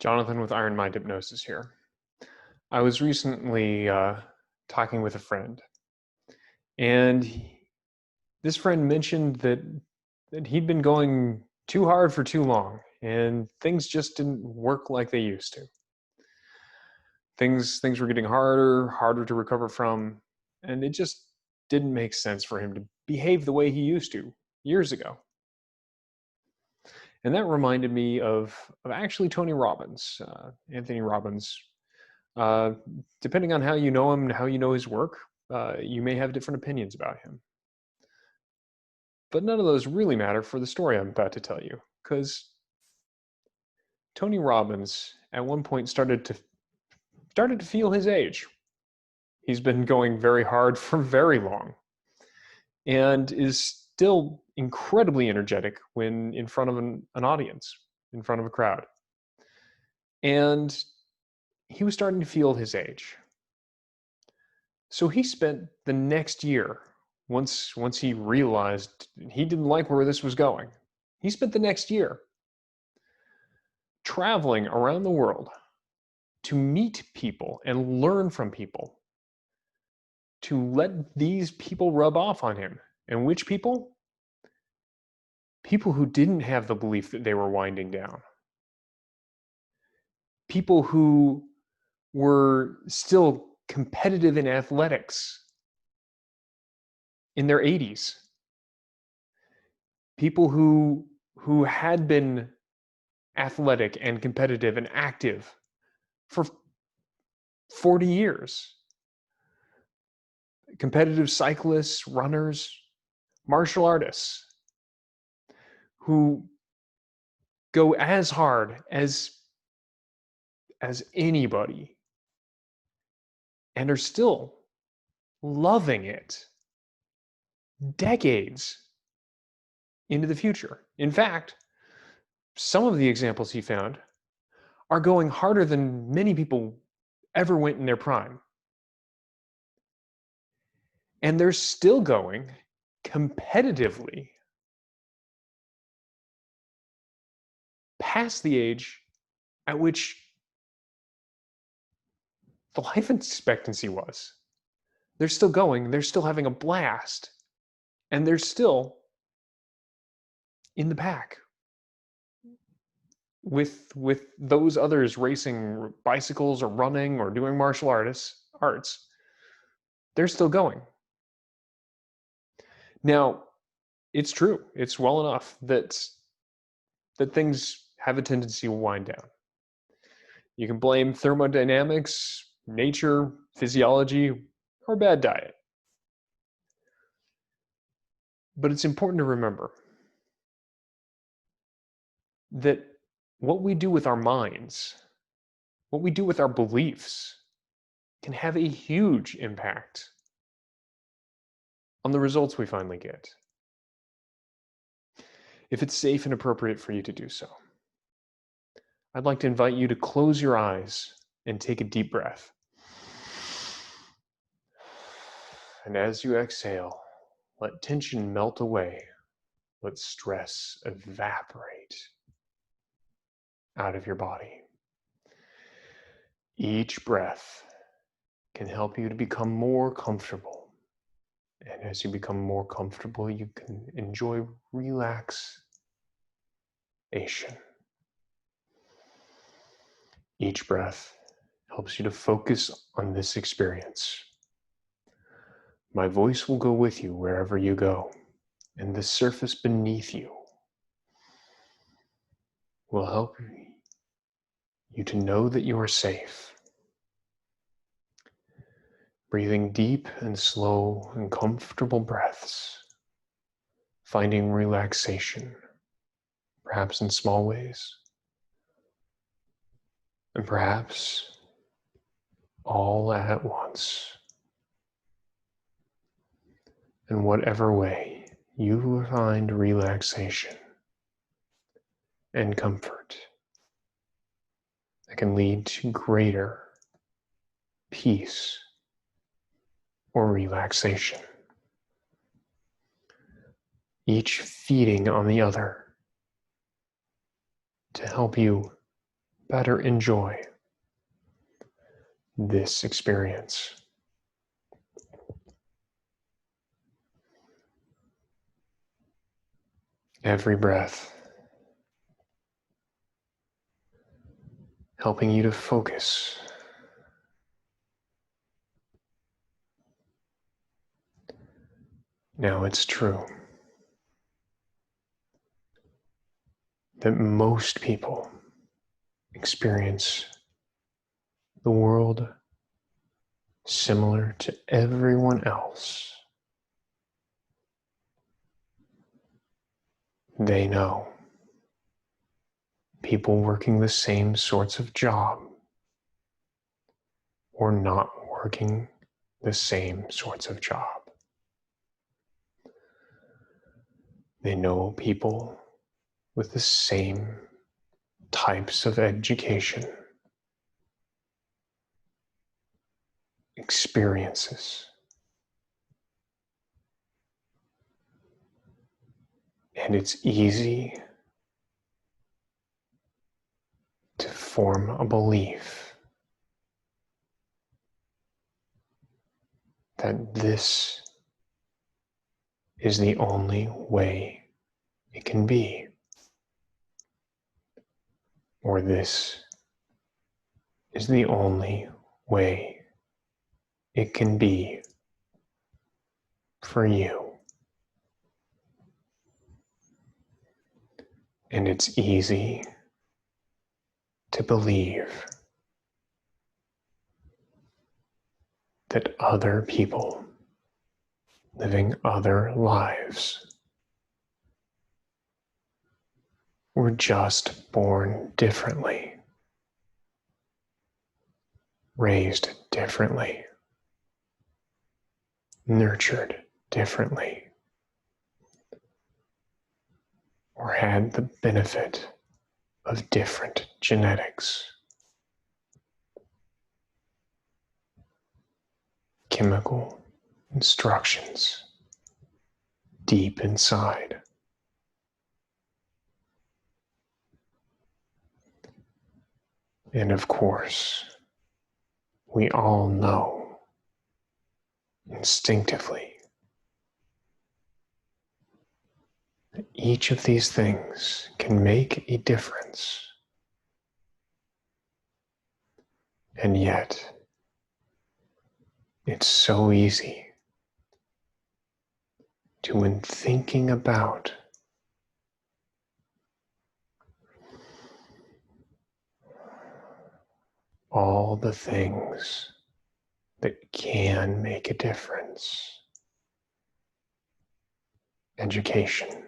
Jonathan with Iron Mind Hypnosis here. I was recently talking with a friend, and this friend mentioned that he'd been going too hard for too long, and things just didn't work like they used to. Things were getting harder to recover from, and it just didn't make sense for him to behave the way he used to years ago. And that reminded me of actually Tony Robbins, Anthony Robbins. Uh, Depending on how you know him and how you know his work, you may have different opinions about him. But none of those really matter for the story I'm about to tell you, because Tony Robbins at one point started to feel his age. He's been going very hard for very long, and is still incredibly energetic when in front of an audience, in front of a crowd. And he was starting to feel his age. So he spent the next year, once he realized he didn't like where this was going, he spent the next year traveling around the world to meet people and learn from people, to let these people rub off on him. And which people? People who didn't have the belief that they were winding down. People who were still competitive in athletics in their 80s. People who had been athletic and competitive and active for 40 years. Competitive cyclists, runners, martial artists who go as hard as anybody and are still loving it decades into the future. In fact, some of the examples he found are going harder than many people ever went in their prime. And they're still going competitively past the age at which the life expectancy was. They're still going, they're still having a blast, and they're still in the pack with those others racing bicycles or running or doing martial arts. They're still going. Now, it's true, it's well enough that things have a tendency to wind down. You can blame thermodynamics, nature, physiology, or bad diet. But it's important to remember that what we do with our minds, what we do with our beliefs, can have a huge impact on the results we finally get, if it's safe and appropriate for you to do so. I'd like to invite you to close your eyes and take a deep breath. And as you exhale, let tension melt away. Let stress evaporate out of your body. Each breath can help you to become more comfortable. And as you become more comfortable, you can enjoy relaxation. Each breath helps you to focus on this experience. My voice will go with you wherever you go, and the surface beneath you will help you to know that you are safe. Breathing deep and slow and comfortable breaths, finding relaxation, perhaps in small ways, and perhaps all at once. In whatever way you find relaxation and comfort that can lead to greater peace or relaxation, each feeding on the other to help you better enjoy this experience. Every breath helping you to focus Now it's true that most people experience the world similar to everyone else. They know people working the same sorts of job or not working the same sorts of job. They know people with the same types of education, experiences, and it's easy to form a belief that this is the only way it can be, or this is the only way it can be for you. And it's easy to believe that other people living other lives were just born differently, raised differently, nurtured differently, or had the benefit of different genetics, chemical instructions deep inside. And of course, we all know instinctively that each of these things can make a difference. And yet, it's so easy to, when thinking about all the things that can make a difference, education,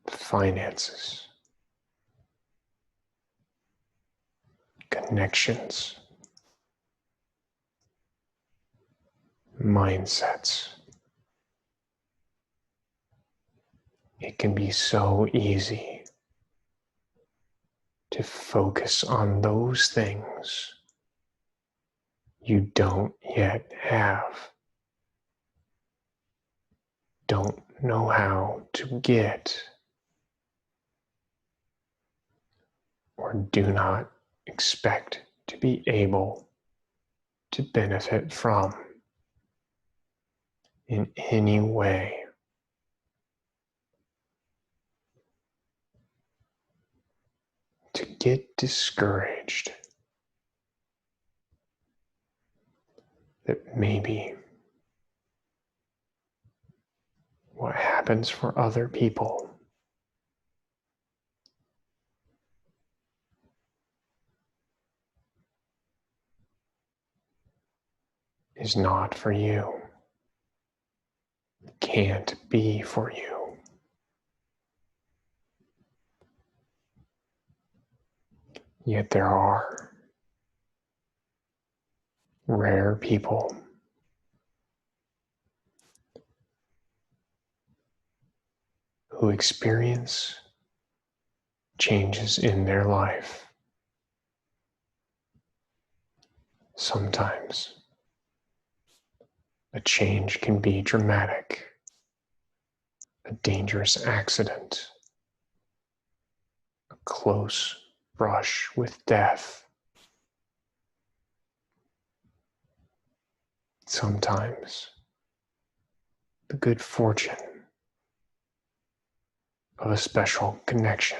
finances, connections, mindsets. It can be so easy to focus on those things you don't yet have, don't know how to get, or do not expect to be able to benefit from in any way. To get discouraged that maybe what happens for other people is not for you, can't be for you. Yet there are rare people who experience changes in their life. Sometimes a change can be dramatic, a dangerous accident, a close brush with death. Sometimes the good fortune of a special connection,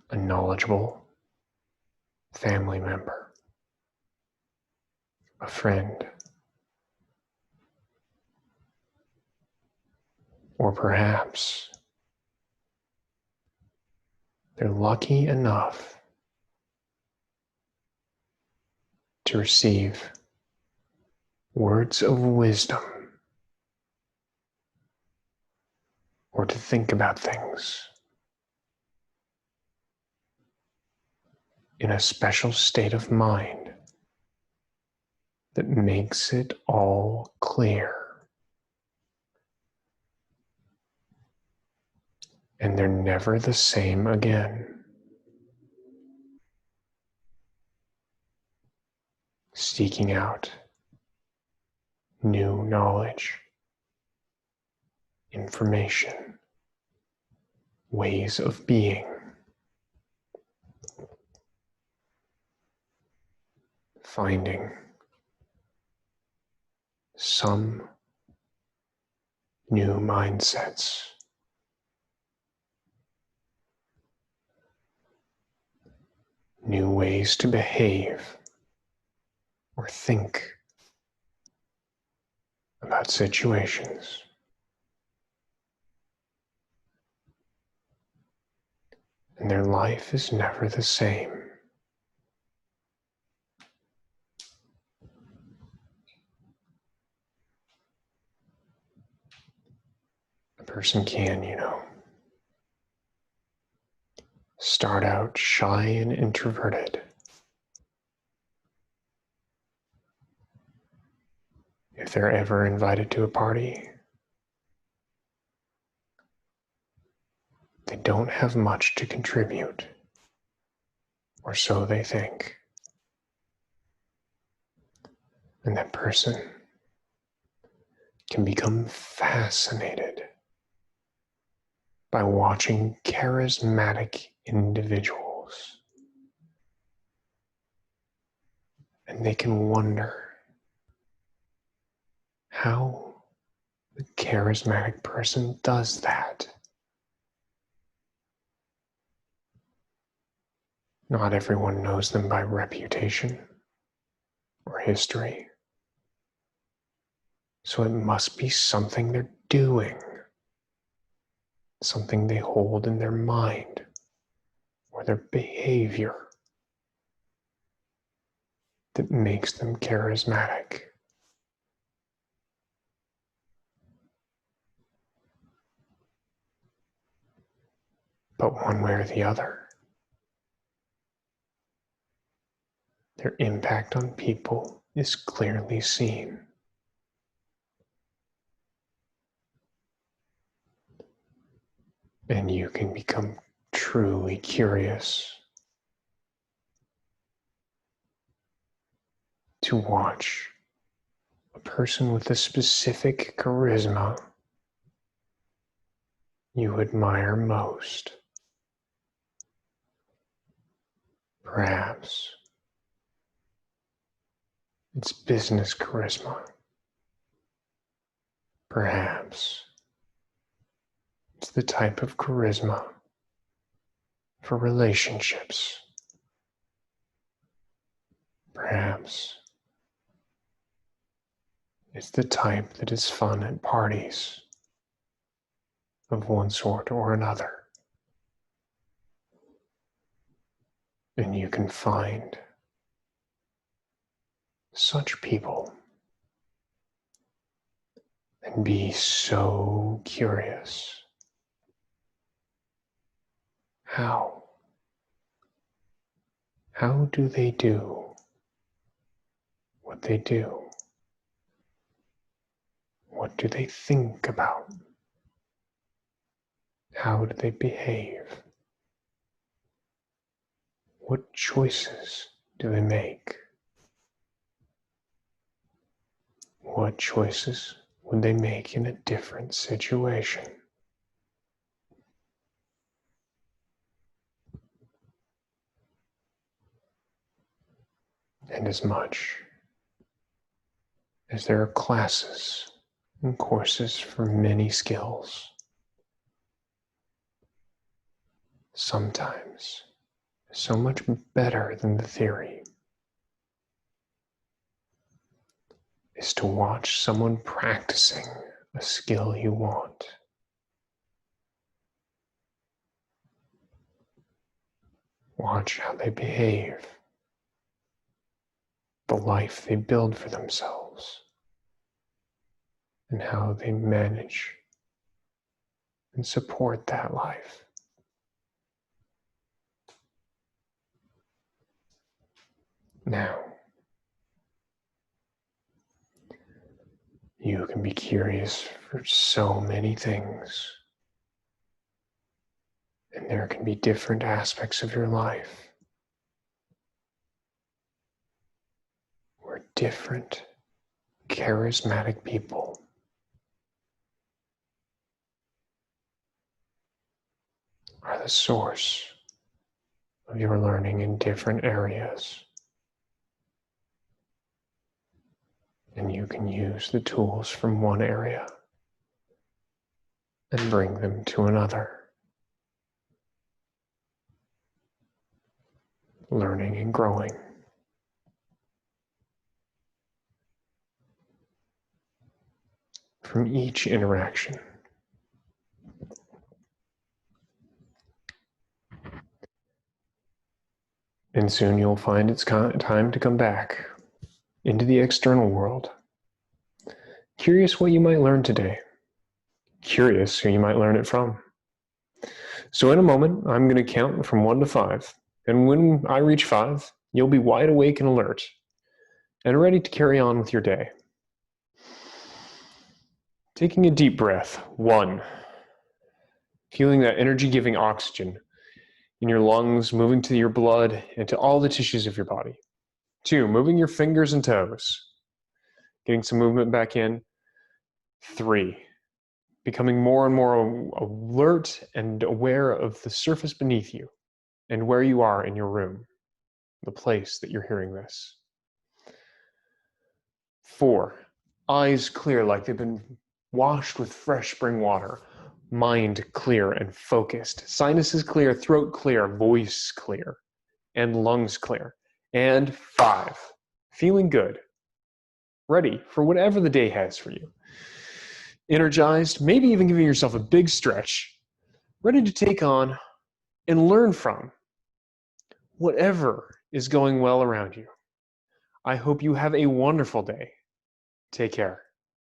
a knowledgeable family member, a friend, or perhaps they're lucky enough to receive words of wisdom or to think about things in a special state of mind that makes it all clear. And they're never the same again. Seeking out new knowledge, information, ways of being, finding some new mindsets, new ways to behave or think about situations. And their life is never the same. A person can, start out shy and introverted. If they're ever invited to a party, they don't have much to contribute, or so they think. And that person can become fascinated by watching charismatic individuals. And they can wonder how the charismatic person does that. Not everyone knows them by reputation or history. So it must be something they're doing, something they hold in their mind or their behavior that makes them charismatic. But one way or the other, their impact on people is clearly seen. And you can become truly curious to watch a person with a specific charisma you admire most. Perhaps it's business charisma. Perhaps it's the type of charisma for relationships. Perhaps it's the type that is fun at parties of one sort or another. And you can find such people and be so curious. How? How do they do what they do? What do they think about? How do they behave? What choices do they make? What choices would they make in a different situation? And as much as there are classes and courses for many skills, sometimes so much better than the theory is to watch someone practicing a skill you want. Watch how they behave, the life they build for themselves, and how they manage and support that life. Now, you can be curious for so many things, and there can be different aspects of your life where different charismatic people are the source of your learning in different areas. And you can use the tools from one area and bring them to another, learning and growing. From each interaction. And soon you'll find it's time to come back into the external world. Curious what you might learn today. Curious who you might learn it from. So in a moment, I'm going to count from 1 to 5. And when I reach 5, you'll be wide awake and alert and ready to carry on with your day. Taking a deep breath. 1. Feeling that energy-giving oxygen in your lungs, moving to your blood and to all the tissues of your body. 2, moving your fingers and toes, getting some movement back in. 3, becoming more and more alert and aware of the surface beneath you and where you are in your room, the place that you're hearing this. 4, eyes clear like they've been washed with fresh spring water. Mind clear and focused. Sinuses clear, throat clear, voice clear, and lungs clear. And 5, feeling good, ready for whatever the day has for you. Energized, maybe even giving yourself a big stretch, ready to take on and learn from whatever is going well around you. I hope you have a wonderful day. Take care.